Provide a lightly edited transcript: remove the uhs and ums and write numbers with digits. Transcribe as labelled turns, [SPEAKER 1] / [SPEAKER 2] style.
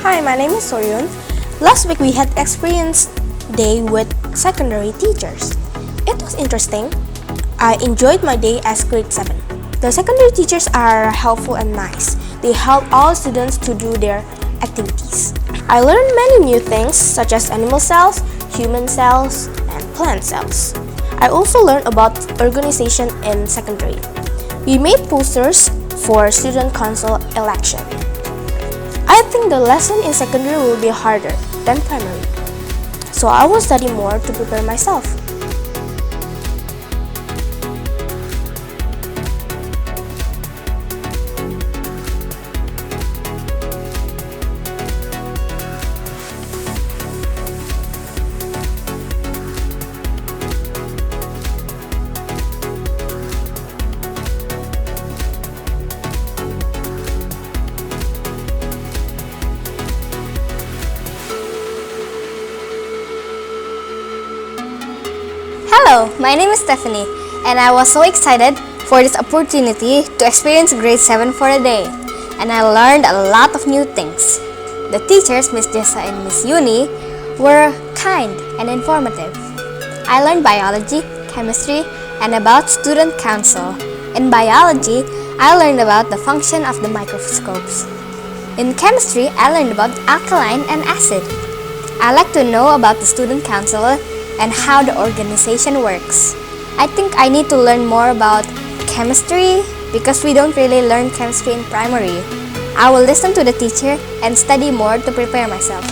[SPEAKER 1] Hi, my name is Soryun. Last week we had experience day with secondary teachers. It was interesting. I enjoyed my day as grade 7. The secondary teachers are helpful and nice. They help all students to do their activities. I learned many new things such as animal cells, human cells, and plant cells. I also learned about organization in secondary. We made posters for student council election. I think the lesson in secondary will be harder than primary, so I will study more to prepare myself.
[SPEAKER 2] Hello, my name is Stephanie, and I was so excited for this opportunity to experience grade 7 for a day, and I learned a lot of new things. The teachers, Miss Jessa and Miss Yuni, were kind and informative. I learned biology, chemistry, and about student council. In biology, I learned about the function of the microscopes. In chemistry, I learned about alkaline and acid. I like to know about the student council and how the organization works. I think I need to learn more about chemistry because we don't really learn chemistry in primary. I will listen to the teacher and study more to prepare myself.